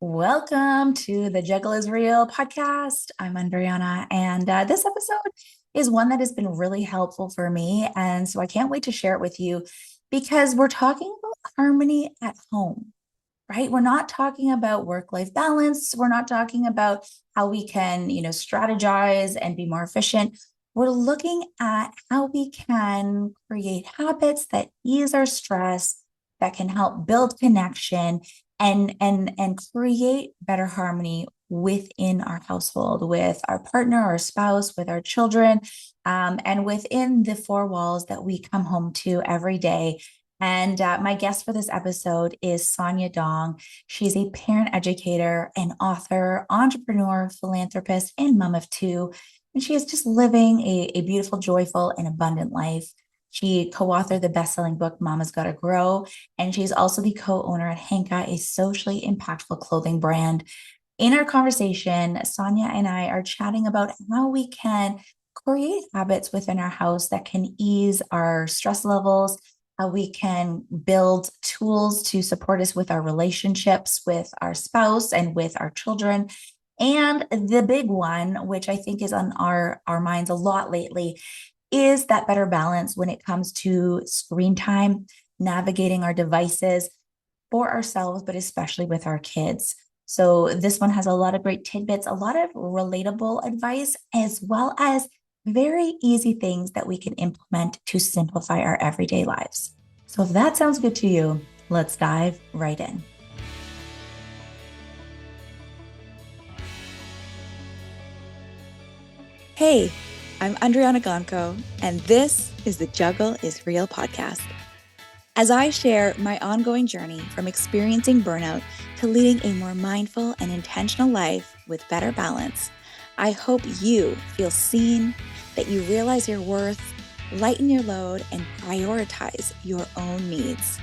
Welcome to the Juggle is Real podcast. I'm Andryanna, and this episode is one that has been really helpful for me. And so I can't wait to share it with you because we're talking about harmony at home, right? We're not talking about work-life balance. We're not talking about how we can, strategize and be more efficient. We're looking at how we can create habits that ease our stress, that can help build connection and create better harmony within our household, with our partner, our spouse, with our children, and within the four walls that we come home to every day. And my guest for this episode is Sonia Dong. She's a parent educator, an author, entrepreneur, philanthropist, and mom of two. And she is just living a beautiful, joyful, and abundant life. She co-authored the best-selling book, Mama's Gotta Grow, and she's also the co-owner at Henka, a socially impactful clothing brand. In our conversation, Sonia and I are chatting about how we can create habits within our house that can ease our stress levels, how we can build tools to support us with our relationships with our spouse and with our children. And the big one, which I think is on our minds a lot lately, is that better balance when it comes to screen time, navigating our devices for ourselves, but especially with our kids. So this one has a lot of great tidbits, a lot of relatable advice, as well as very easy things that we can implement to simplify our everyday lives. So if that sounds good to you, let's dive right in. Hey, I'm Andryanna, and this is the Juggle is Real podcast. As I share my ongoing journey from experiencing burnout to leading a more mindful and intentional life with better balance, I hope you feel seen, that you realize your worth, lighten your load, and prioritize your own needs.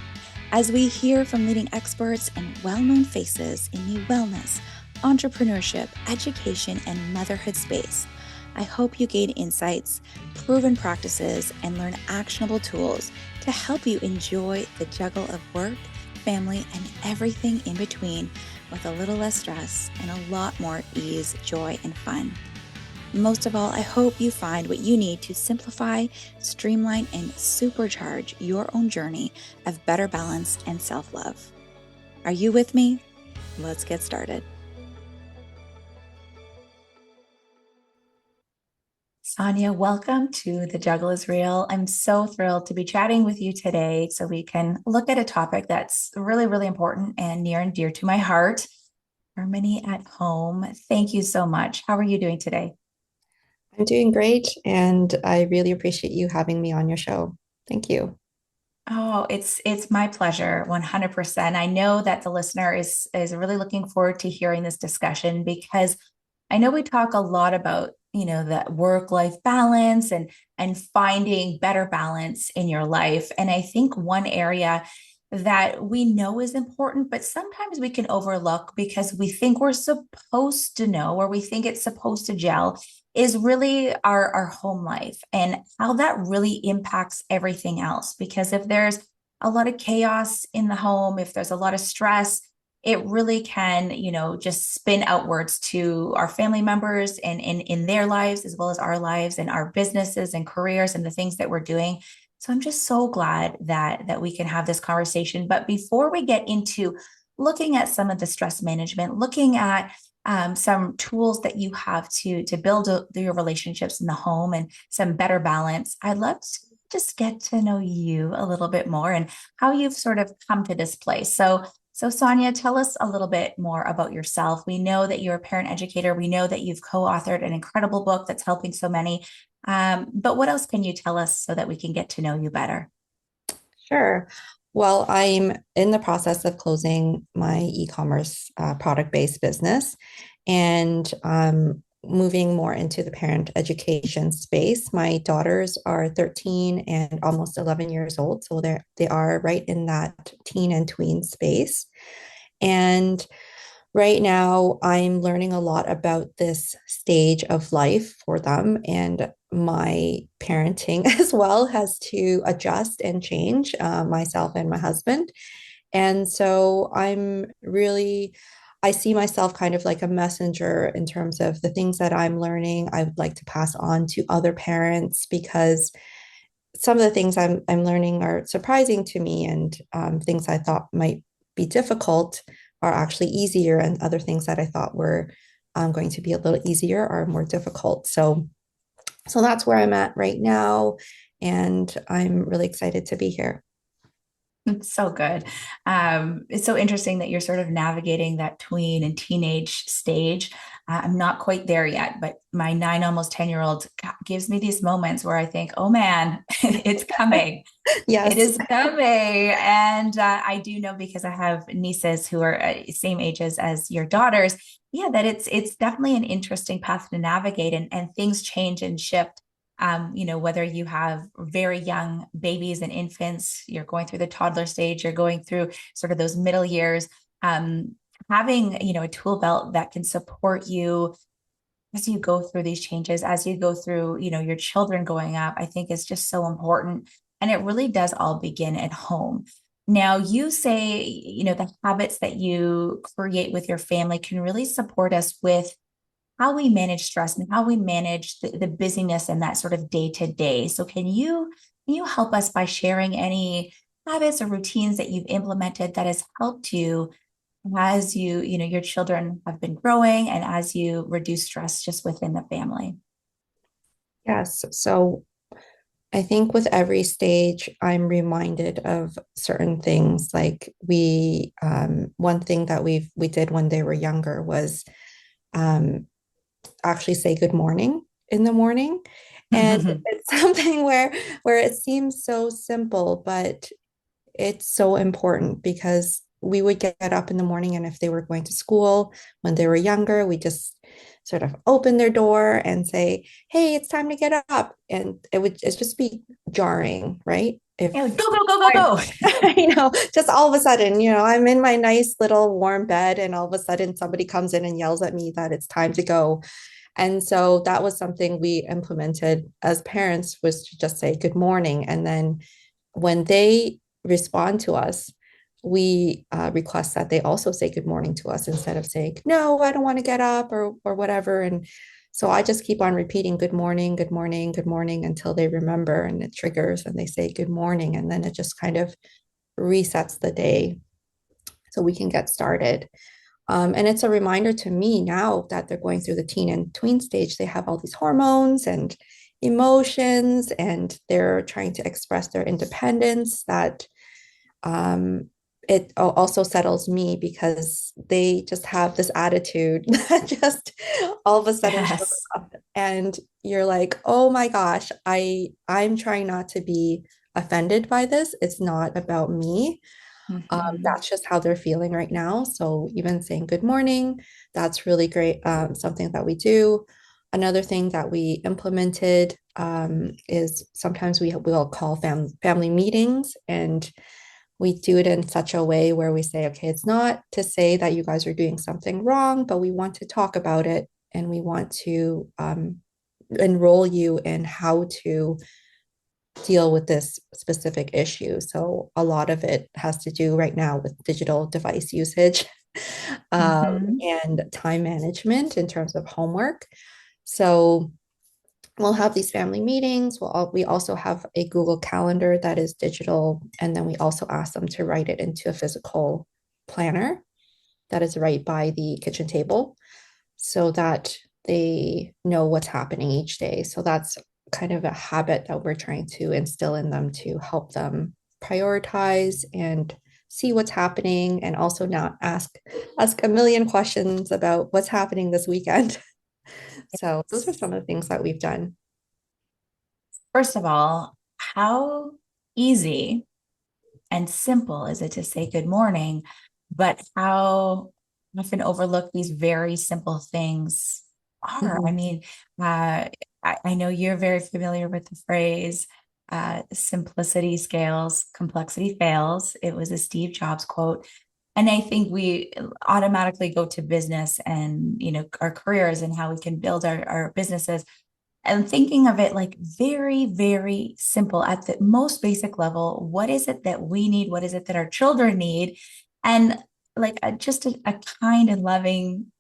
As we hear from leading experts and well-known faces in the wellness, entrepreneurship, education, and motherhood space, I hope you gain insights, proven practices, and learn actionable tools to help you enjoy the juggle of work, family, and everything in between with a little less stress and a lot more ease, joy, and fun. Most of all, I hope you find what you need to simplify, streamline, and supercharge your own journey of better balance and self-love. Are you with me? Let's get started. Sonia, welcome to The Juggle is Real. I'm so thrilled to be chatting with you today so we can look at a topic that's really, really important and near and dear to my heart, harmony at home. Thank you so much. How are you doing today? I'm doing great, and I really appreciate you having me on your show. Thank you. Oh, it's my pleasure, 100%. I know that the listener is really looking forward to hearing this discussion because I know we talk a lot about, that work-life balance and finding better balance in your life. And I think one area that we know is important, but sometimes we can overlook because we think we're supposed to know or we think it's supposed to gel is really our home life and how that really impacts everything else. Because if there's a lot of chaos in the home, if there's a lot of stress, it really can, just spin outwards to our family members and in their lives, as well as our lives and our businesses and careers and the things that we're doing. So I'm just so glad that we can have this conversation. But before we get into looking at some of the stress management, looking at some tools that you have to build your relationships in the home and some better balance, I'd love to just get to know you a little bit more and how you've sort of come to this place. So Sonia, tell us a little bit more about yourself. We know that you're a parent educator. We know that you've co-authored an incredible book that's helping so many. But what else can you tell us so that we can get to know you better? Sure. Well, I'm in the process of closing my e-commerce product-based business and moving more into the parent education space. My daughters are 13 and almost 11 years old, so they are right in that teen and tween space. And right now, I'm learning a lot about this stage of life for them, and my parenting as well has to adjust and change, myself and my husband. And so I'm really I see myself kind of like a messenger in terms of the things that I'm learning. I would like to pass on to other parents because some of the things I'm learning are surprising to me, and things I thought might be difficult are actually easier, and other things that I thought were going to be a little easier are more difficult. So that's where I'm at right now, and I'm really excited to be here. It's so good. It's so interesting that you're sort of navigating that tween and teenage stage. I'm not quite there yet, but my 9, almost 10-year-old gives me these moments where I think, oh man, it's coming. It Yes. is coming. And I do know because I have nieces who are same ages as your daughters. Yeah, that it's definitely an interesting path to navigate, and things change and shift. Whether you have very young babies and infants, you're going through the toddler stage, you're going through sort of those middle years, um, having, a tool belt that can support you as you go through these changes, as you go through, your children going up, I think is just so important. And it really does all begin at home. Now, you say, the habits that you create with your family can really support us with how we manage stress and how we manage the busyness and that sort of day to day. So can you help us by sharing any habits or routines that you've implemented that has helped you as your children have been growing and as you reduce stress just within the family? Yes. So I think with every stage, I'm reminded of certain things. Like one thing that we did when they were younger was um, actually say good morning in the morning. And it's something where it seems so simple, but it's so important because we would get up in the morning, and if they were going to school when they were younger, we just sort of open their door and say, hey, it's time to get up. And it's just be jarring, right? Yeah, If go, go, go, go, go. just all of a sudden, I'm in my nice little warm bed, and all of a sudden somebody comes in and yells at me that it's time to go. And so that was something we implemented as parents, was to just say good morning. And then when they respond to us, we request that they also say good morning to us instead of saying, no, I don't want to get up, or whatever. And so I just keep on repeating good morning, good morning, good morning until they remember, and it triggers and they say good morning. And then it just kind of resets the day so we can get started. And it's a reminder to me now that they're going through the teen and tween stage. They have all these hormones and emotions, and they're trying to express their independence. That it also settles me because they just have this attitude that just all of a sudden shows Yes. up, and you're like, oh my gosh, I'm trying not to be offended by this. It's not about me. Mhm. That's just how they're feeling right now. So even saying good morning, that's really great. Something that we do. Another thing that we implemented is sometimes we will call family meetings, and we do it in such a way where we say, okay, it's not to say that you guys are doing something wrong, but we want to talk about it, and we want to enroll you in how to deal with this specific issue. So a lot of it has to do right now with digital device usage Mhm. and time management in terms of homework. So we'll have these family meetings. We also have a Google Calendar that is digital, and then we also ask them to write it into a physical planner that is right by the kitchen table, so that they know what's happening each day. So that's kind of a habit that we're trying to instill in them to help them prioritize and see what's happening, and also not ask a million questions about what's happening this weekend. So those are some of the things that we've done. First of all, how easy and simple is it to say good morning, but how often overlooked these very simple things are. I Mhm. mean, I know you're very familiar with the phrase simplicity scales, complexity fails. It was a Steve Jobs quote. And I think we automatically go to business and our careers and how we can build our businesses and thinking of it like very, very simple at the most basic level. What is it that we need? What is it that our children need? And like just a kind and loving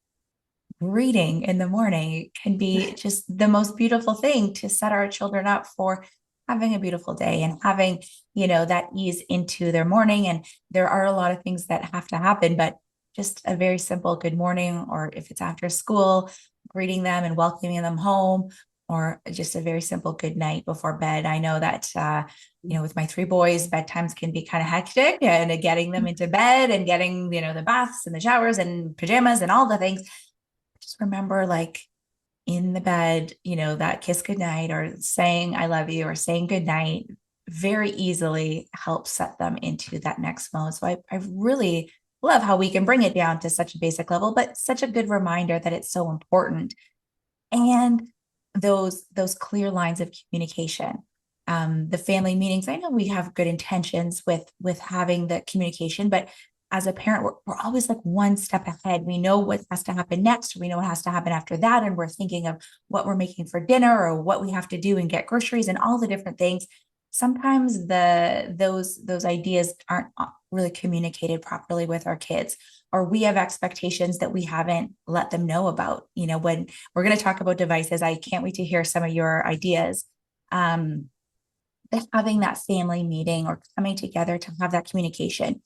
reading in the morning can be just the most beautiful thing to set our children up for having a beautiful day and having, that ease into their morning. And there are a lot of things that have to happen, but just a very simple good morning, or if it's after school, greeting them and welcoming them home, or just a very simple good night before bed. I know that, with my three boys, bedtimes can be kind of hectic, and getting them into bed and getting, the baths and the showers and pajamas and all the things. Just remember, like, in the bed, that kiss goodnight or saying I love you or saying goodnight very easily helps set them into that next mode. So I really love how we can bring it down to such a basic level, but such a good reminder that it's so important. And those clear lines of communication. The family meetings, I know we have good intentions with having the communication, but as a parent, we're always like one step ahead. We know what has to happen next. We know what has to happen after that. And we're thinking of what we're making for dinner or what we have to do and get groceries and all the different things. Sometimes those ideas aren't really communicated properly with our kids, or we have expectations that we haven't let them know about. When we're going to talk about devices, I can't wait to hear some of your ideas. Having that family meeting or coming together to have that communication,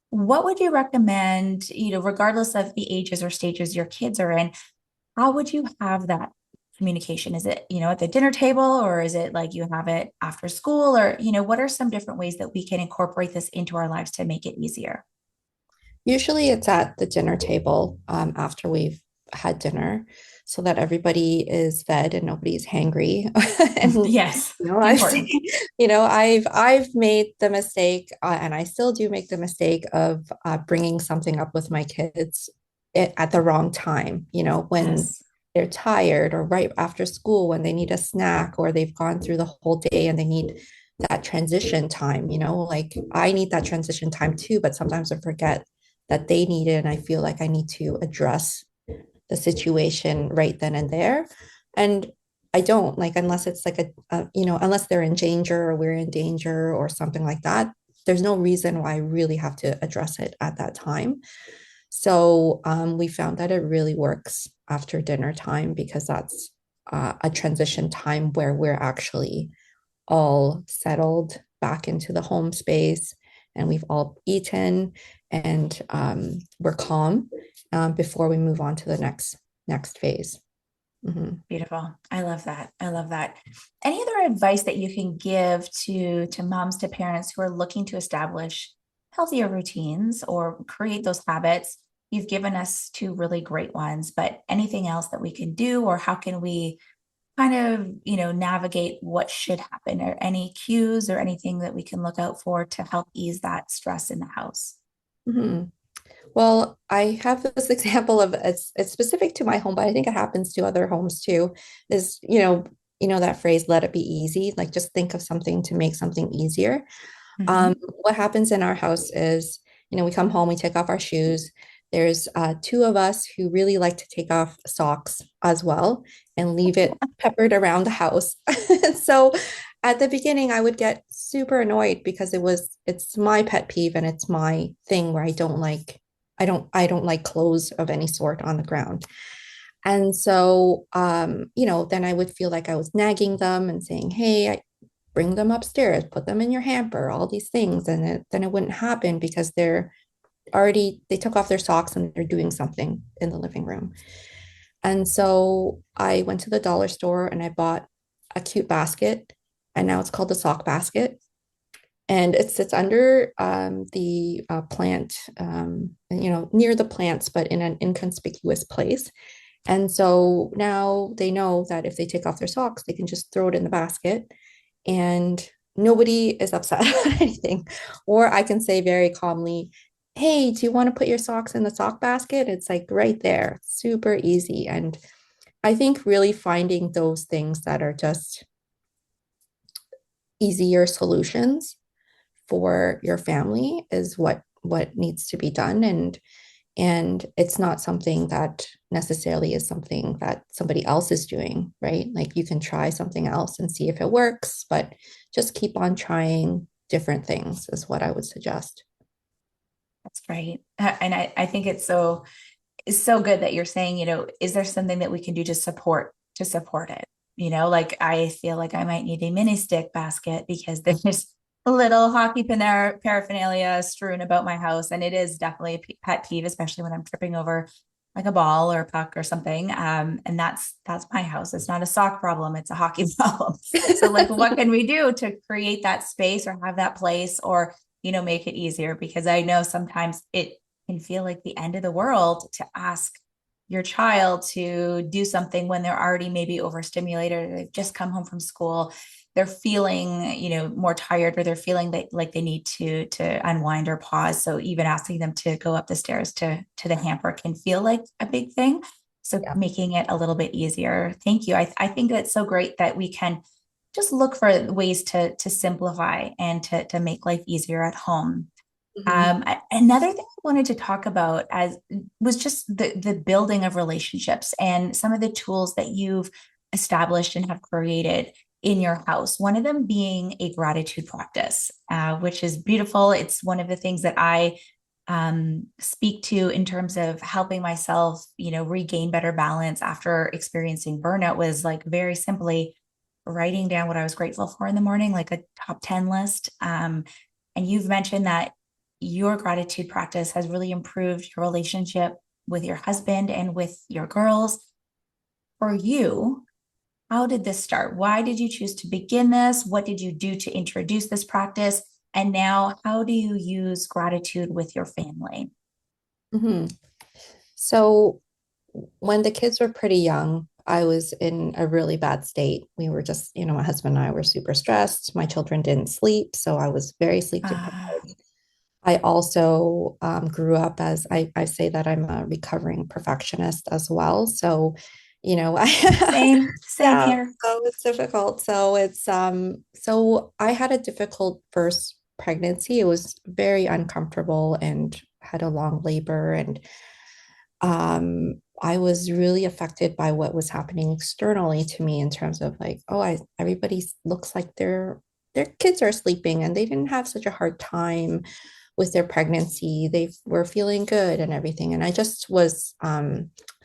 what would you recommend, regardless of the ages or stages your kids are in, how would you have that communication? Is it, at the dinner table, or is it like you have it after school, or, what are some different ways that we can incorporate this into our lives to make it easier? Usually it's at the dinner table after we've had dinner so that everybody is fed and nobody's hangry. And Yes, I've important. seen, I've made the mistake and I still do make the mistake of bringing something up with my kids at the wrong time, when Yes. they're tired or right after school when they need a snack or they've gone through the whole day and they need that transition time, like I need that transition time too, but sometimes I forget that they need it and I feel like I need to address the situation right then and there. And I don't like unless it's like unless they're in danger or we're in danger or something like that. There's no reason why I really have to address it at that time. So we found that it really works after dinner time because that's a transition time where we're actually all settled back into the home space and we've all eaten and we're calm before we move on to the next phase. Mm-hmm. Beautiful. I love that. I love that. Any other advice that you can give to moms, to parents who are looking to establish healthier routines or create those habits? You've given us two really great ones, but anything else that we can do, or how can we kind of, navigate what should happen, or any cues or anything that we can look out for to help ease that stress in the house? Mm-hmm. Well, I have this example of it's specific to my home, but I think it happens to other homes too. Is that phrase, let it be easy, like just think of something to make something easier. Mhm. What happens in our house is, we come home, we take off our shoes. There's two of us who really like to take off socks as well and leave it peppered around the house. So at the beginning, I would get super annoyed because it's my pet peeve and it's my thing where I don't like clothes of any sort on the ground. And so, then I would feel like I was nagging them and saying, hey, bring them upstairs, put them in your hamper, all these things. And then it wouldn't happen because they took off their socks and they're doing something in the living room. And so I went to the dollar store and I bought a cute basket. And now it's called the sock basket. And it sits under the plant, near the plants, but in an inconspicuous place. And so now they know that if they take off their socks, they can just throw it in the basket and nobody is upset about anything. Or I can say very calmly, hey, do you want to put your socks in the sock basket? It's like right there, super easy. And I think really finding those things that are just easier solutions for your family is what needs to be done. And it's not something that necessarily is something that somebody else is doing, right? Like you can try something else and see if it works, but just keep on trying different things is what I would suggest. That's right. And I think it's so good that you're saying, is there something that we can do to support it? Like I feel like I might need a mini stick basket because there's a little hockey paraphernalia strewn about my house. And it is definitely a pet peeve, especially when I'm tripping over like a ball or a puck or something. And that's my house. It's not a sock problem, it's a hockey problem. So like what can we do to create that space or have that place or make it easier? Because I know sometimes it can feel like the end of the world to ask your child to do something when they're already maybe overstimulated, or they've just come home from school, they're feeling more tired, or they're feeling that like they need to unwind or pause. So even asking them to go up the stairs to the hamper can feel like a big thing. So Yeah. making it a little bit easier. Thank you. I think that's so great that we can just look for ways to simplify and to make life easier at home. Mhm. Another thing I wanted to talk about as was just the building of relationships and some of the tools that you've established and have created in your house. One of them being a gratitude practice, which is beautiful. It's one of the things that I speak to in terms of helping myself, regain better balance after experiencing burnout. Was like very simply writing down what I was grateful for in the morning, like a top 10 list. And you've mentioned that your gratitude practice has really improved your relationship with your husband and with your girls. For you, how did this start? Why did you choose to begin this? What did you do to introduce this practice? And now, how do you use gratitude with your family? Mhm. So when the kids were pretty young, I was in a really bad state. We were just, my husband and I were super stressed. My children didn't sleep, so I was very sleep deprived. Uh, I also grew up as I say that I'm a recovering perfectionist as well. So, I, same yeah, here. so it's difficult. So I had a difficult first pregnancy. It was very uncomfortable and had a long labor, and I was really affected by what was happening externally to me in terms of like, oh, everybody looks like their kids are sleeping and they didn't have such a hard time with their pregnancy. They were feeling good and everything. And I just was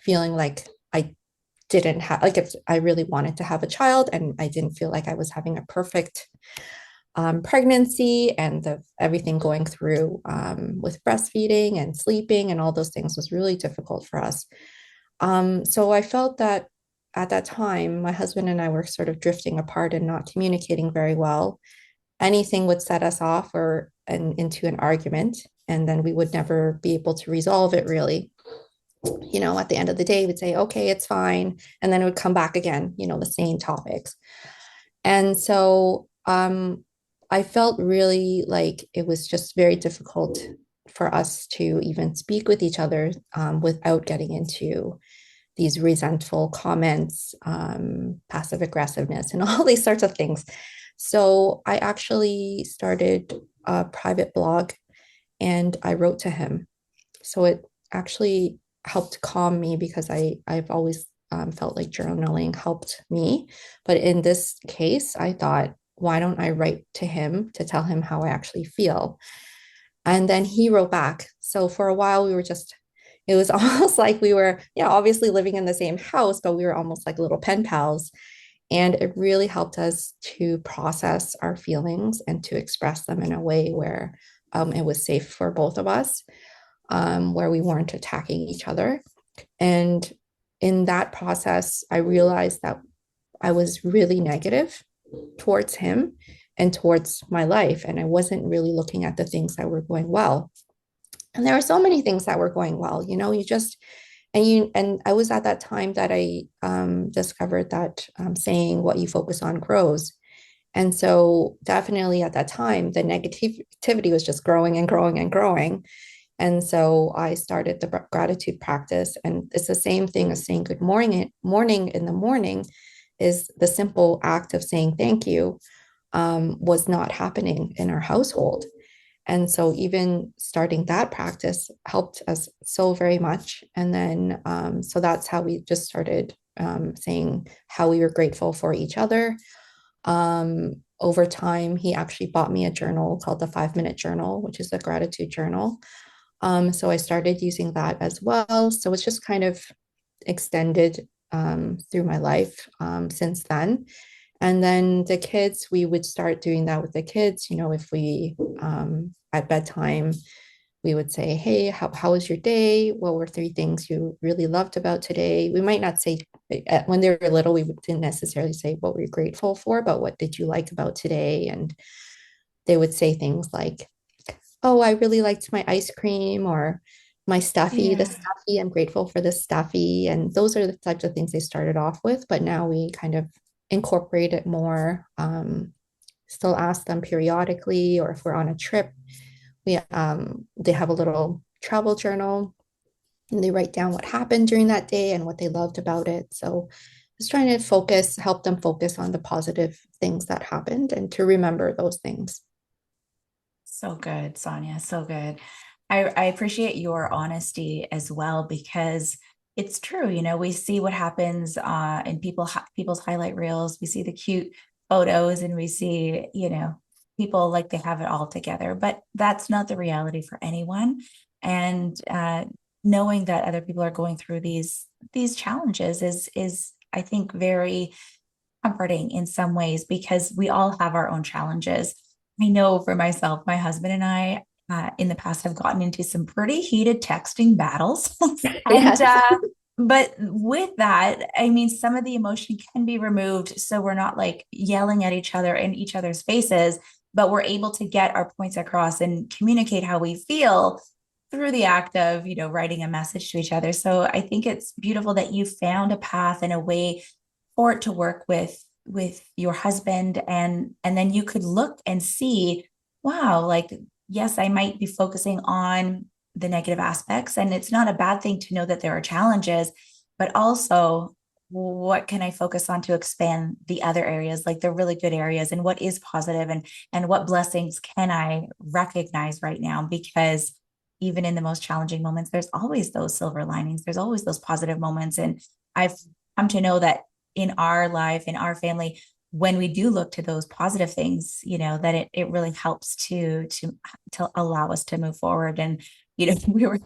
feeling like I didn't have, like, if I really wanted to have a child and I didn't feel like I was having a perfect pregnancy, and everything going through with breastfeeding and sleeping and all those things was really difficult for us. So I felt that at that time, my husband and I were sort of drifting apart and not communicating very well. Anything would set us off into an argument, and then we would never be able to resolve it really. At the end of the day, we'd say, okay, it's fine. And then it would come back again, the same topics. And so I felt really like it was just very difficult for us to even speak with each other without getting into these resentful comments, passive aggressiveness, and all these sorts of things. So I actually started a private blog and I wrote to him. So it actually helped calm me because I've always felt like journaling helped me. But in this case, I thought, why don't I write to him to tell him how I actually feel? And then he wrote back. So for a while, it was almost like we were, obviously living in the same house, but we were almost like little pen pals. And it really helped us to process our feelings and to express them in a way where it was safe for both of us, where we weren't attacking each other. And in that process, I realized that I was really negative towards him and towards my life. And I wasn't really looking at the things that were going well. And there were so many things that were going well, and I was at that time that I discovered that saying what you focus on grows. And so definitely at that time, the negativity was just growing and growing and growing. And so I started the gratitude practice, and it's the same thing as saying good morning in the morning. Is the simple act of saying thank you was not happening in our household. And so even starting that practice helped us so very much. And then so that's how we just started saying how we were grateful for each other. Over time, he actually bought me a journal called the 5 Minute Journal, which is a gratitude journal. So I started using that as well. So it's just kind of extended through my life since then. And then the kids, we would start doing that with the kids. If we at bedtime, we would say, hey, how was your day? What were three things you really loved about today? We might not say, when they were little, we didn't necessarily say what we're grateful for, but what did you like about today? And they would say things like, oh, I really liked my ice cream, or my stuffy, the Yeah. stuffy, I'm grateful for the stuffy. And those are the types of things they started off with, but now we kind of incorporate it more. Still ask them periodically, or if we're on a trip, they have a little travel journal and they write down what happened during that day and what they loved about it. So just trying to help them focus on the positive things that happened and to remember those things. So good, Sonia. So good. I appreciate your honesty as well because it's true. We see what happens in people's highlight reels. We see the cute photos and we see, people like they have it all together, but that's not the reality for anyone. And knowing that other people are going through these challenges is I think very comforting in some ways because we all have our own challenges. I know for myself, my husband and I in the past have gotten into some pretty heated texting battles. and Yes. but with that, I mean, some of the emotion can be removed. So we're not like yelling at each other in each other's faces, but we're able to get our points across and communicate how we feel through the act of, writing a message to each other. So I think it's beautiful that you found a path and a way for it to work with your husband and then you could look and see, wow, like yes, I might be focusing on the negative aspects and it's not a bad thing to know that there are challenges, but also what can I focus on to expand the other areas, like the really good areas, and what is positive and what blessings can I recognize right now? Because even in the most challenging moments, there's always those silver linings, there's always those positive moments. And I've come to know that in our life, in our family, when we do look to those positive things, that it really helps to allow us to move forward. And, we were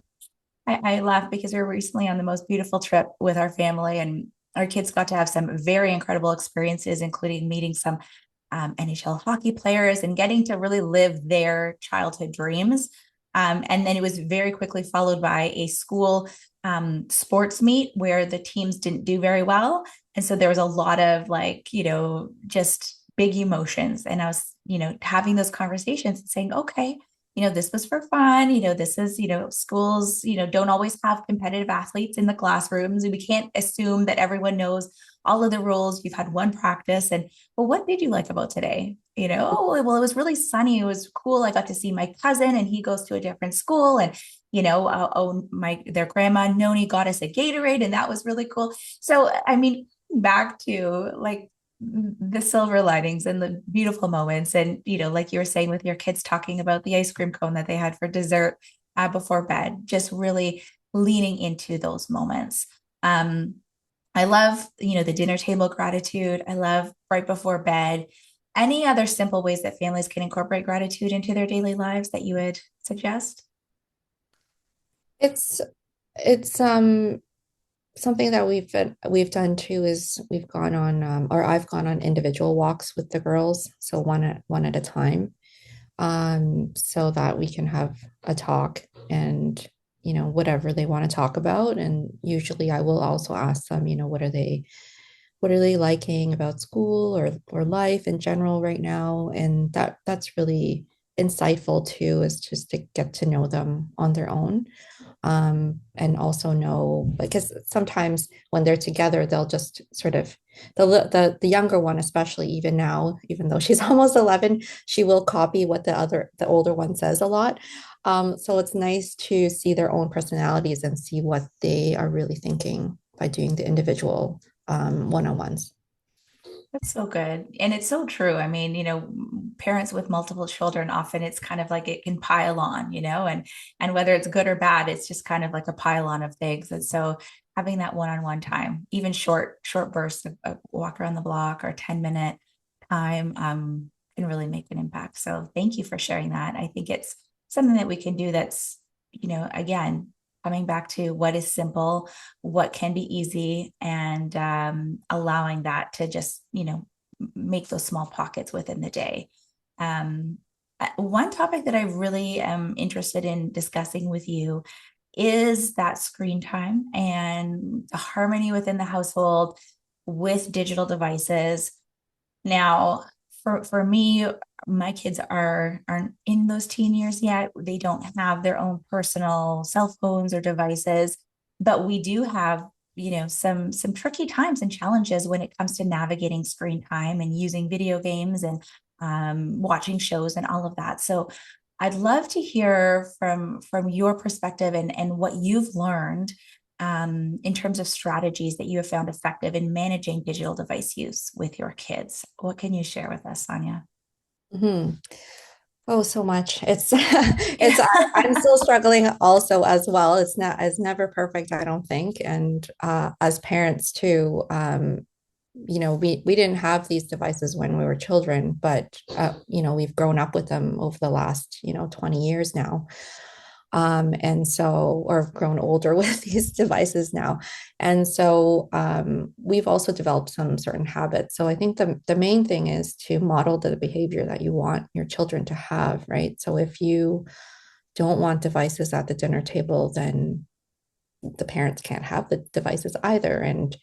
I laugh because we were recently on the most beautiful trip with our family and our kids got to have some very incredible experiences, including meeting some NHL hockey players and getting to really live their childhood dreams. And then it was very quickly followed by a school sports meet where the teams didn't do very well. And so there was a lot of like, just big emotions. And I was, having those conversations and saying, okay, this was for fun. This is, schools, don't always have competitive athletes in the classrooms. We can't assume that everyone knows all of the rules. You've had one practice and, well, what did you like about today? Oh, well, it was really sunny. It was cool. I got to see my cousin and he goes to a different school and, their grandma Noni got us a Gatorade and that was really cool. So, I mean, back to like the silver linings and the beautiful moments. And, like you were saying with your kids talking about the ice cream cone that they had for dessert before bed, just really leaning into those moments. I love, the dinner table gratitude. I love right before bed. Any other simple ways that families can incorporate gratitude into their daily lives that you would suggest? It's it's something that we've done too is we've gone on or I've gone on individual walks with the girls, so one at a time, so that we can have a talk and whatever they want to talk about. And usually I will also ask them, what are they liking about school or life in general right now, and that's really insightful too, is just to get to know them on their own, and also know, because sometimes when they're together they'll just sort of, the younger one especially, even now, even though she's almost 11, she will copy what the older one says a lot. So it's nice to see their own personalities and see what they are really thinking by doing the individual one-on-ones. That's so good. And it's so true. I mean, parents with multiple children, often it's kind of like it can pile on, and whether it's good or bad, it's just kind of like a pile on of things. And so having that one-on-one time, even short bursts of a walk around the block or 10-minute time, can really make an impact. So thank you for sharing that. I think it's something that we can do that's again, coming back to what is simple, what can be easy, and allowing that to just, make those small pockets within the day. Um, One topic that I really am interested in discussing with you is that screen time and the harmony within the household with digital devices. Now, for me, my kids aren't in those teen years yet. They don't have their own personal cell phones or devices, but we do have, some tricky times and challenges when it comes to navigating screen time and using video games and watching shows and all of that. So I'd love to hear from your perspective and what you've learned in terms of strategies that you have found effective in managing digital device use with your kids. What can you share with us, Sonia? Mhm. Oh, so much. I'm still struggling also as well. It's never perfect, I don't think. And as parents too, we didn't have these devices when we were children, but we've grown up with them over the last 20 years now. And so, or grown older with these devices now. And so we've also developed some certain habits. So I think the main thing is to model the behavior that you want your children to have, right? So if you don't want devices at the dinner table, then the parents can't have the devices either. And,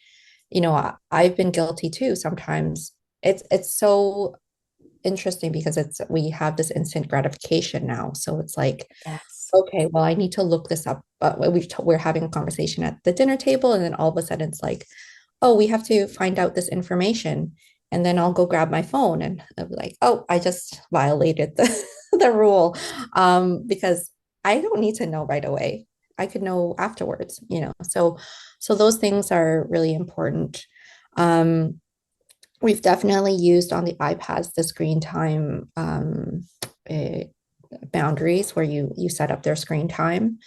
I've been guilty too. Sometimes it's so interesting because we have this instant gratification now. So it's like, Yes. okay, well, I need to look this up. We're having a conversation at the dinner table, and then all of a sudden it's like, oh, we have to find out this information. And then I'll go grab my phone and I'll be like, oh, I just violated the rule because I don't need to know right away. I could know afterwards. So those things are really important. Um, we've definitely used on the iPads the screen time eh, boundaries where you set up their screen time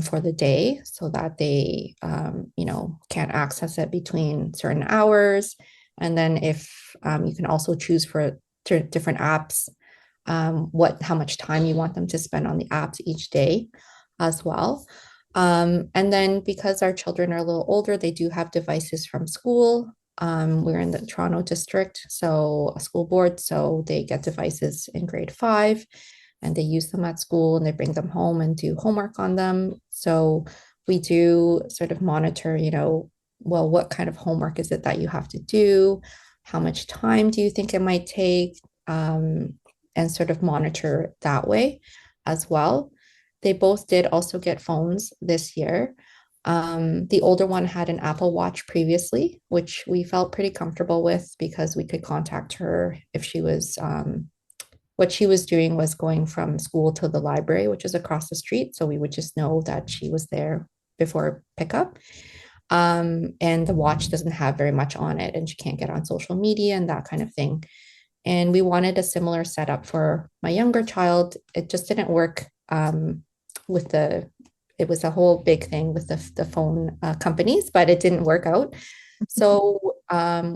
for the day so that they can't access it between certain hours. And then if you can also choose for different apps how much time you want them to spend on the apps each day as well. And then because our children are a little older, they do have devices from school. We're in the Toronto district, so a school board, so they get devices in grade 5 and they use them at school and they bring them home and do homework on them. So we do sort of monitor, well, what kind of homework is it that you have to do? How much time do you think it might take? And sort of monitor that way as well. They both did also get phones this year. The older one had an Apple Watch previously, which we felt pretty comfortable with because we could contact her if she was, what she was doing was going from school to the library, which is across the street. So we would just know that she was there before pickup. And the watch doesn't have very much on it, and she can't get on social media and that kind of thing. And we wanted a similar setup for my younger child. It just didn't work with it was a whole big thing with the phone companies, but it didn't work out. So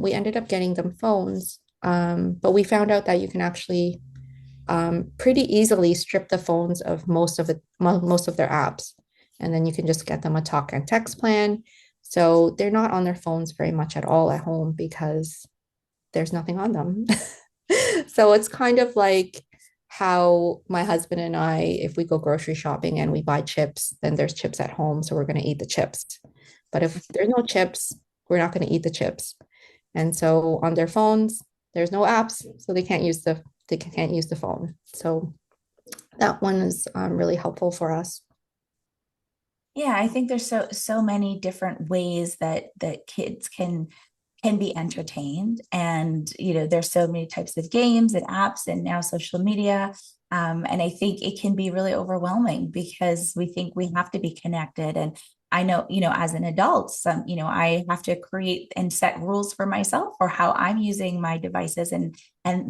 we ended up getting them phones. But we found out that you can actually pretty easily strip the phones of most of their apps. And then you can just get them a talk and text plan. So they're not on their phones very much at all at home because there's nothing on them. So it's kind of like how my husband and I, if we go grocery shopping and we buy chips, then there's chips at home. So we're going to eat the chips. But if there's no chips, we're not going to eat the chips. And so on their phones, there's no apps. So they can't use the phone. So that one is really helpful for us. Yeah, I think there's so many different ways that kids can be entertained, and there's so many types of games and apps and now social media. And I think it can be really overwhelming because we think we have to be connected. And I know, as an adult, I have to create and set rules for myself for how I'm using my devices and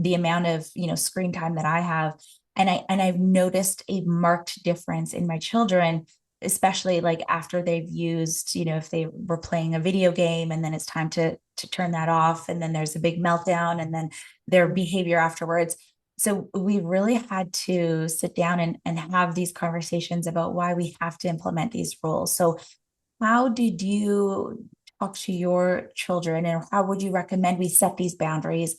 the amount of, screen time that I have. And I've noticed a marked difference in my children, especially like after they've used, if they were playing a video game and then it's time to turn that off, and then there's a big meltdown, and then their behavior afterwards. So we really had to sit down and have these conversations about why we have to implement these rules. So how did you talk to your children, and how would you recommend we set these boundaries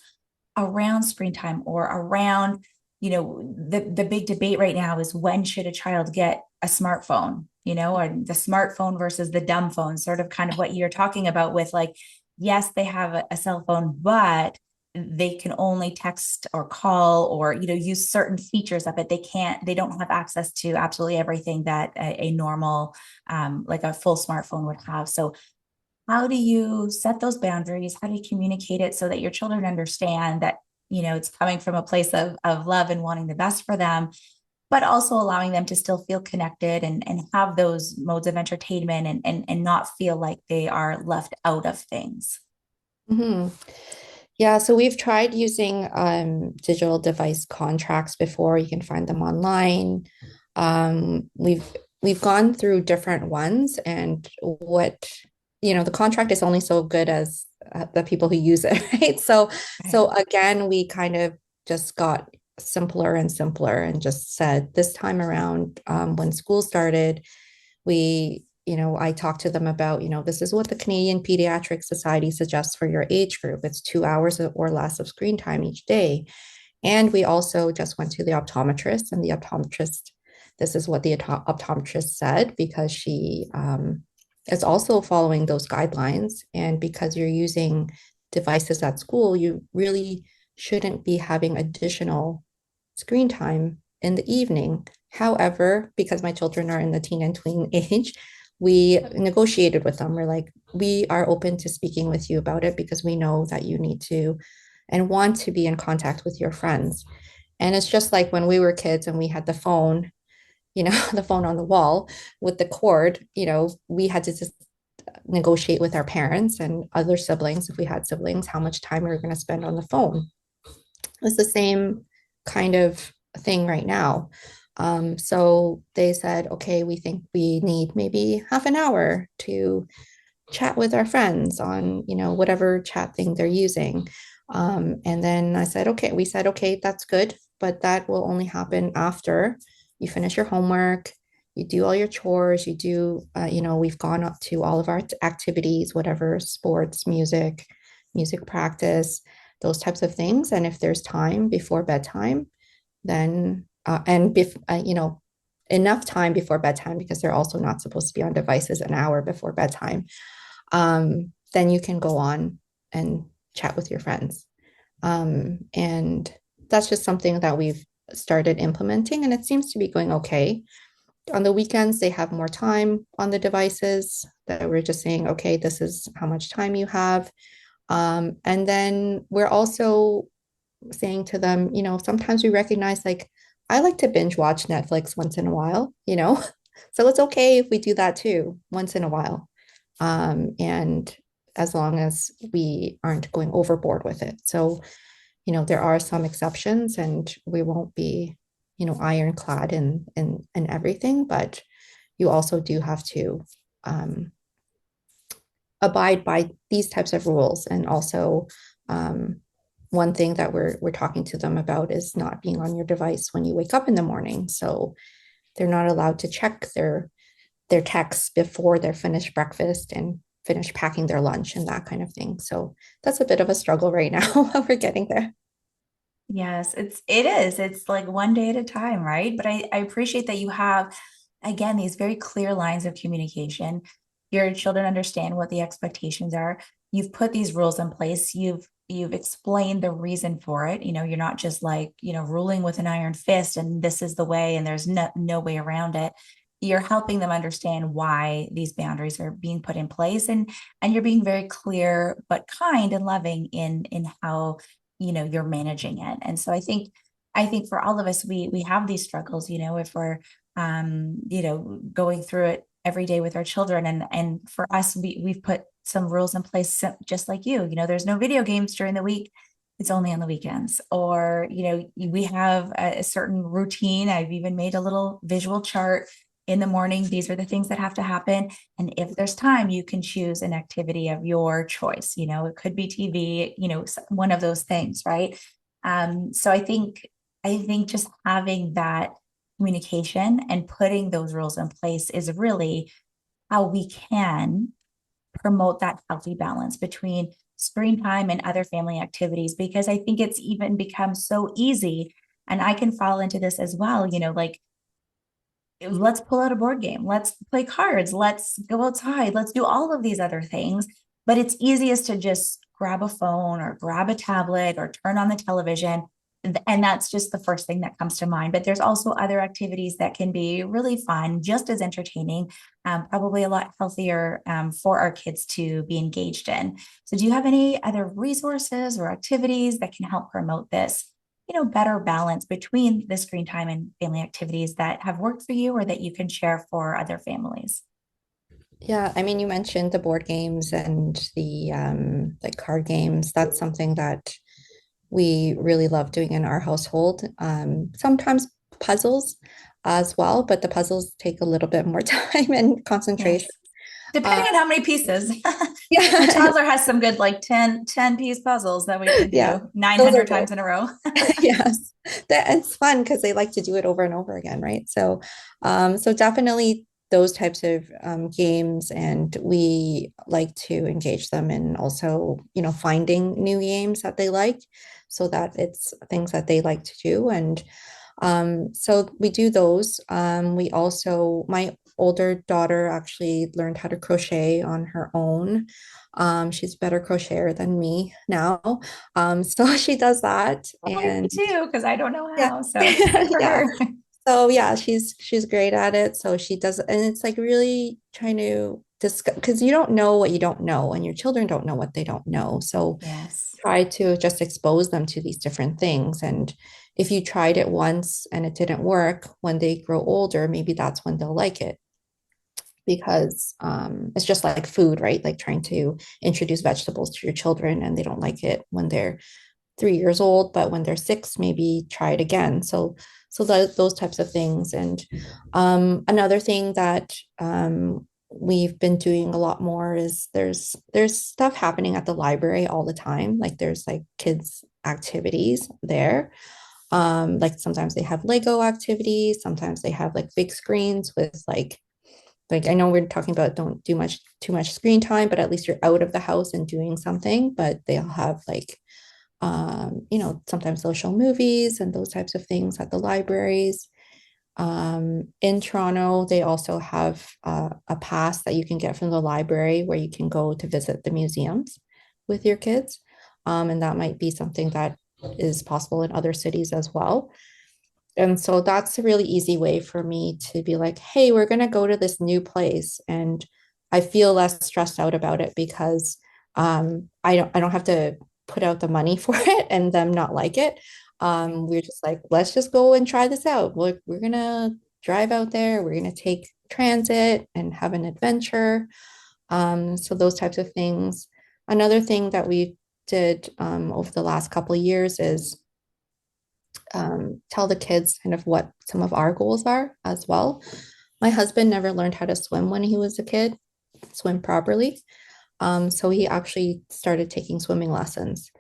around screen time, or around, the big debate right now is when should a child get a smartphone, or the smartphone versus the dumb phone, sort of kind of what you're talking about with like, yes, they have a cell phone, but they can only text or call or use certain features of it. They don't have access to absolutely everything that a normal like a full smartphone would have. So how do you set those boundaries? How do you communicate it so that your children understand that, it's coming from a place of love and wanting the best for them, but also allowing them to still feel connected and have those modes of entertainment, and not feel like they are left out of things? Hmm. Yeah, so we've tried using digital device contracts before. You can find them online. We've gone through different ones, and the contract is only so good as the people who use it, right? So Right. again, we kind of just got simpler and simpler and just said this time around, when school started, I talked to them about, this is what the Canadian Pediatric Society suggests for your age group. It's 2 hours or less of screen time each day. And we also just went to the optometrist, and the optometrist, this is what the optometrist said, because she is also following those guidelines. And because you're using devices at school, you really shouldn't be having additional screen time in the evening. However, because my children are in the teen and tween age, we negotiated with them. We're like, we are open to speaking with you about it because we know that you need to and want to be in contact with your friends. And it's just like when we were kids and we had the phone, the phone on the wall with the cord, we had to just negotiate with our parents and other siblings, if we had siblings, how much time we were going to spend on the phone. It's the same kind of thing right now. So they said, okay, we think we need maybe half an hour to chat with our friends on, whatever chat thing they're using. And then we said, okay, that's good, but that will only happen after you finish your homework, you do all your chores, we've gone up to all of our activities, whatever, sports, music practice, those types of things. And if there's time before bedtime, then, enough time before bedtime, because they're also not supposed to be on devices an hour before bedtime, then you can go on and chat with your friends. And that's just something that we've started implementing, and it seems to be going okay. On the weekends, they have more time on the devices that we're just saying, okay, this is how much time you have. And then we're also saying to them, sometimes we recognize like, I like to binge watch Netflix once in a while, so it's okay if we do that too, once in a while. And as long as we aren't going overboard with it. So, there are some exceptions, and we won't be, ironclad in everything, but you also do have to abide by these types of rules. And also, one thing that we're talking to them about is not being on your device when you wake up in the morning. So they're not allowed to check their texts before they're finished breakfast and finish packing their lunch and that kind of thing. So that's a bit of a struggle right now. We're getting there. Yes, it's like one day at a time, right? But I appreciate that you have, again, these very clear lines of communication. Your children understand what the expectations are. You've put these rules in place. You've explained the reason for it. You're not just like, ruling with an iron fist and this is the way and there's no way around it. You're helping them understand why these boundaries are being put in place, and you're being very clear but kind and loving in how you're managing it. And so I think for all of us, we have these struggles, if we're going through it every day with our children. And for us, we've put some rules in place, just like there's no video games during the week. It's only on the weekends. Or we have a certain routine. I've even made a little visual chart in the morning. These are the things that have to happen. And if there's time, you can choose an activity of your choice. It could be TV, one of those things, right? So I think I think just having that communication and putting those rules in place is really how we can promote that healthy balance between screen time and other family activities, because I think it's even become so easy. And I can fall into this as well, like, let's pull out a board game, let's play cards, let's go outside, let's do all of these other things. But it's easiest to just grab a phone or grab a tablet or turn on the television. And that's just the first thing that comes to mind. But there's also other activities that can be really fun, just as entertaining, probably a lot healthier for our kids to be engaged in. So, do you have any other resources or activities that can help promote this, better balance between the screen time and family activities that have worked for you or that you can share for other families? Yeah, I mean, you mentioned the board games and the like card games. That's something that we really love doing in our household. Sometimes puzzles as well, but the puzzles take a little bit more time and concentration. Yes. Depending Uh, on how many pieces. My yeah, toddler has some good, like 10 piece puzzles that we can yeah, do those are 900 good. times in a row. Yes, that it's fun because they like to do it over and over again, right? So, so definitely those types of games, and we like to engage them in also, finding new games that they like, so that it's things that they like to do, and so we do those. We also, my older daughter actually learned how to crochet on her own. She's a better crocheter than me now. So she does that. Oh, me And too, because I don't know yeah, how. So good for yeah. her. So yeah, she's great at it. So she does, and it's like really trying to discuss, because you don't know what you don't know, and your children don't know what they don't know. So Yes. try to just expose them to these different things. And if you tried it once and it didn't work, when they grow older, maybe that's when they'll like it. Because it's just like food, right? Like trying to introduce vegetables to your children and they don't like it when they're 3 years old, but when they're six, maybe try it again. So those types of things. And another thing that we've been doing a lot more is there's stuff happening at the library all the time. Like there's like kids activities there. Like sometimes they have Lego activities, sometimes they have like big screens with like I know we're talking about don't do much too much screen time, but at least you're out of the house and doing something. But they'll have like sometimes they'll show movies and those types of things at the libraries. In Toronto, they also have a pass that you can get from the library where you can go to visit the museums with your kids. And that might be something that is possible in other cities as well. And so that's a really easy way for me to be like, hey, we're going to go to this new place. And I feel less stressed out about it because I don't have to put out the money for it and them not like it. We're just like, let's just go and try this out. We're going to drive out there. We're going to take transit and have an adventure. So those types of things. Another thing that we did over the last couple of years is tell the kids kind of what some of our goals are as well. My husband never learned how to swim when he was a kid, swim properly. So he actually started taking swimming lessons.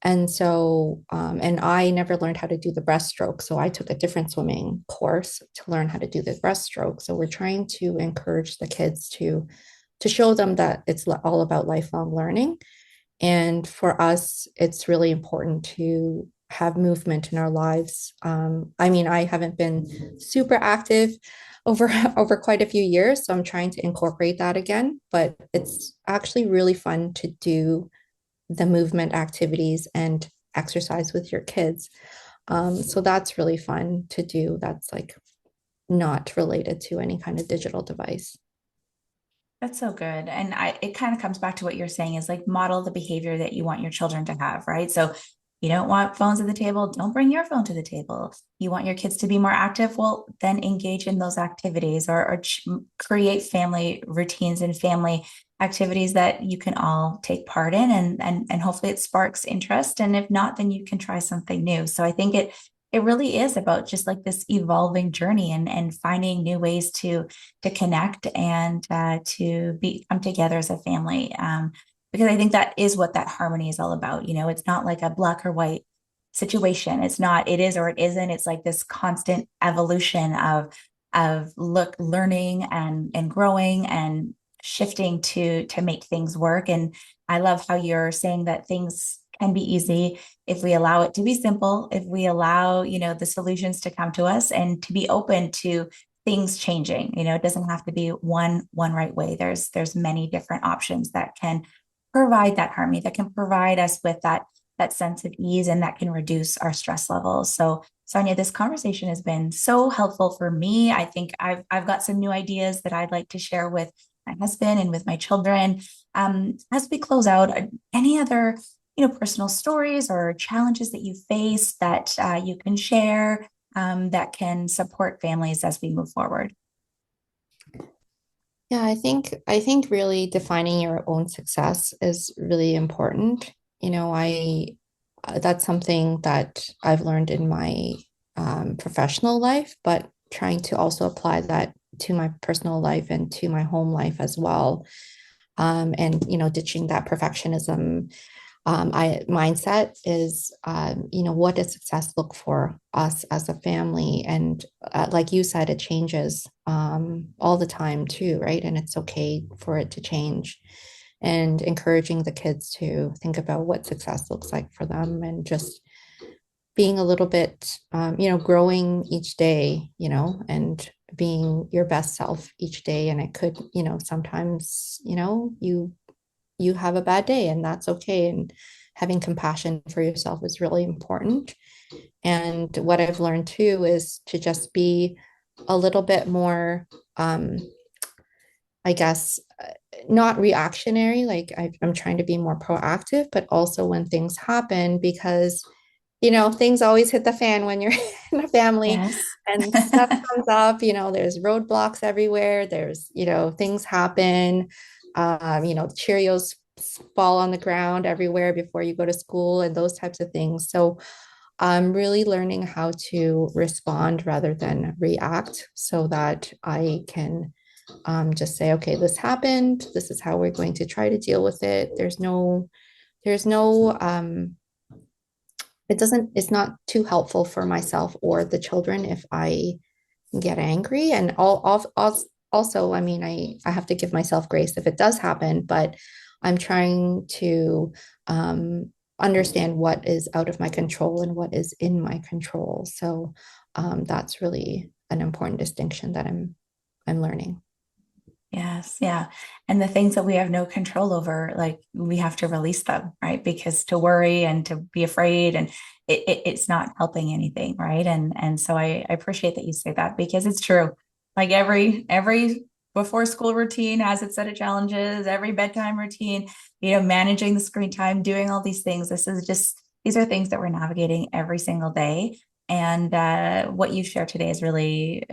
And so, and I never learned how to do the breaststroke. So I took a different swimming course to learn how to do the breaststroke. So we're trying to encourage the kids to show them that it's all about lifelong learning. And for us, it's really important to have movement in our lives. I mean, I haven't been super active over over quite a few years, so I'm trying to incorporate that again. But it's actually really fun to do the movement activities and exercise with your kids. So that's really fun to do. That's like not related to any kind of digital device. That's so good. And it kind of comes back to what you're saying is like model the behavior that you want your children to have, right? So you don't want phones at the table, don't bring your phone to the table. You want your kids to be more active, well, then engage in those activities or create family routines and family activities that you can all take part in, and hopefully it sparks interest. And if not, then you can try something new. So I think it really is about just like this evolving journey and finding new ways to connect and to be come together as a family. Because I think that is what that harmony is all about. It's not like a black or white situation. It's not, it is or it isn't. It's like this constant evolution of learning and growing and shifting to make things work. And I love how you're saying that things can be easy if we allow it to be simple, if we allow, the solutions to come to us and to be open to things changing. It doesn't have to be one right way. There's many different options that can provide that harmony, that can provide us with that sense of ease, and that can reduce our stress levels. So Sonia, this conversation has been so helpful for me. I think I've got some new ideas that I'd like to share with my husband and with my children. As we close out, any other personal stories or challenges that you face that you can share that can support families as we move forward? Yeah, I think really defining your own success is really important. I that's something that I've learned in my professional life, but trying to also apply that to my personal life and to my home life as well. And ditching that perfectionism I mindset is, what does success look for us as a family? And like you said, it changes all the time too, right? And it's okay for it to change. And encouraging the kids to think about what success looks like for them, and just being a little bit, growing each day, and being your best self each day. And it could, sometimes, you have a bad day, and that's okay. And having compassion for yourself is really important. And what I've learned too is to just be a little bit more, I guess, not reactionary. Like I'm trying to be more proactive, but also when things happen, because things always hit the fan when you're in a family, Yes. and stuff comes up. There's roadblocks everywhere. There's, things happen. Cheerios fall on the ground everywhere before you go to school, and those types of things. So I'm really learning how to respond rather than react, so that I can just say, okay, this happened. This is how we're going to try to deal with it. There's no, it's not too helpful for myself or the children if I get angry. And also, I mean, I have to give myself grace if it does happen, but I'm trying to understand what is out of my control and what is in my control. So that's really an important distinction that I'm learning. Yes, yeah. And the things that we have no control over, like we have to release them, right? Because to worry and to be afraid and it's not helping anything, right? And so I appreciate that you say that, because it's true. Like every before school routine has its set of challenges, every bedtime routine, managing the screen time, doing all these things. These are things that we're navigating every single day. And what you've shared today has really,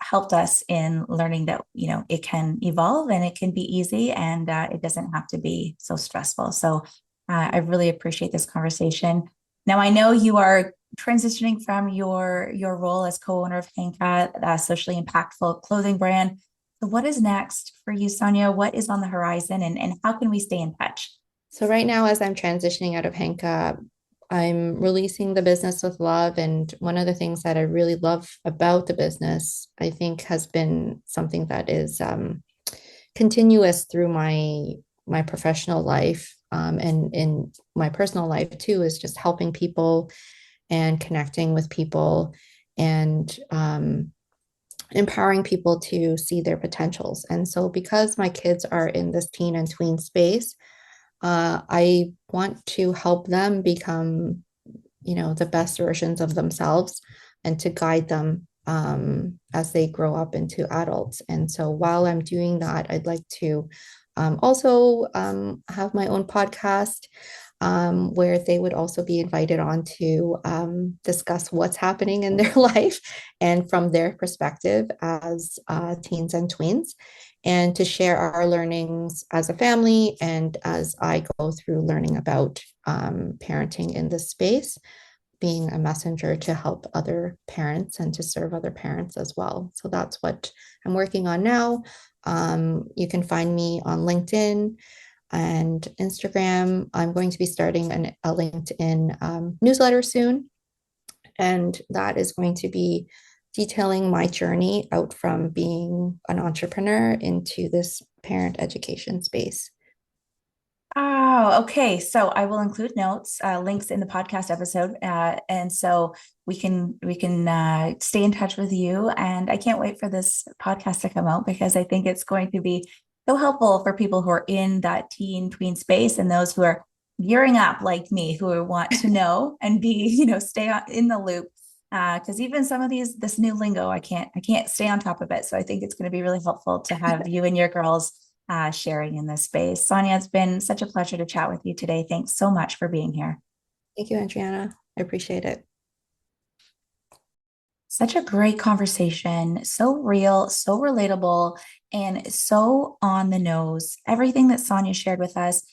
helped us in learning that, it can evolve and it can be easy, and it doesn't have to be so stressful. So I really appreciate this conversation. Now, I know you are transitioning from your role as co-owner of Henka, a socially impactful clothing brand. So what is next for you, Sonia? What is on the horizon, and how can we stay in touch? So right now, as I'm transitioning out of Henka, I'm releasing the business with love. And one of the things that I really love about the business, I think, has been something that is continuous through my professional life, and in my personal life too, is just helping people and connecting with people, and empowering people to see their potentials. And so, because my kids are in this teen and tween space, I want to help them become, the best versions of themselves, and to guide them as they grow up into adults. And so while I'm doing that, I'd like to also have my own podcast, where they would also be invited on to discuss what's happening in their life and from their perspective as teens and tweens, and to share our learnings as a family, and as I go through learning about parenting in this space, being a messenger to help other parents and to serve other parents as well. So that's what I'm working on now. You can find me on LinkedIn and Instagram. I'm going to be starting a LinkedIn newsletter soon, and that is going to be detailing my journey out from being an entrepreneur into this parent education space. Oh, okay. So I will include notes, links in the podcast episode, and so we can stay in touch with you. And I can't wait for this podcast to come out because I think it's going to be so helpful for people who are in that teen tween space and those who are gearing up like me, who want to know and be, stay in the loop. Because even some of this new lingo, I can't stay on top of it. So I think it's going to be really helpful to have you and your girls sharing in this space. Sonia, it's been such a pleasure to chat with you today. Thanks so much for being here. Thank you, Andryanna. I appreciate it. Such a great conversation, so real, so relatable, and so on the nose. Everything that Sonia shared with us,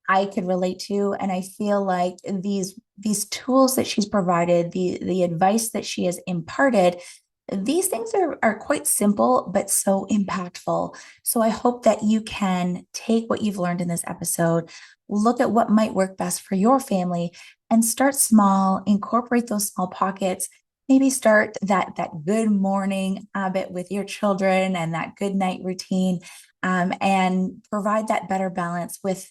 I could relate to, and I feel like these tools that she's provided, the advice that she has imparted, these things are quite simple but so impactful. So I hope that you can take what you've learned in this episode, look at what might work best for your family, and start small, incorporate those small pockets. Maybe start that good morning habit with your children and that good night routine, and provide that better balance with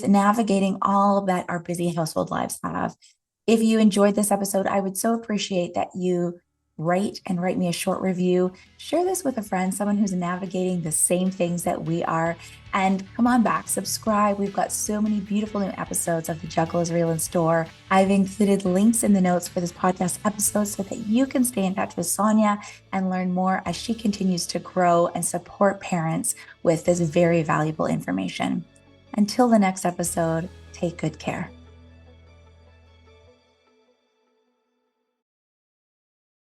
navigating all that our busy household lives have. If you enjoyed this episode, I would so appreciate that you write me a short review. Share this with a friend, someone who's navigating the same things that we are. And come on back, subscribe. We've got so many beautiful new episodes of The Juggle is Real in store. I've included links in the notes for this podcast episode so that you can stay in touch with Sonia and learn more as she continues to grow and support parents with this very valuable information. Until the next episode, take good care.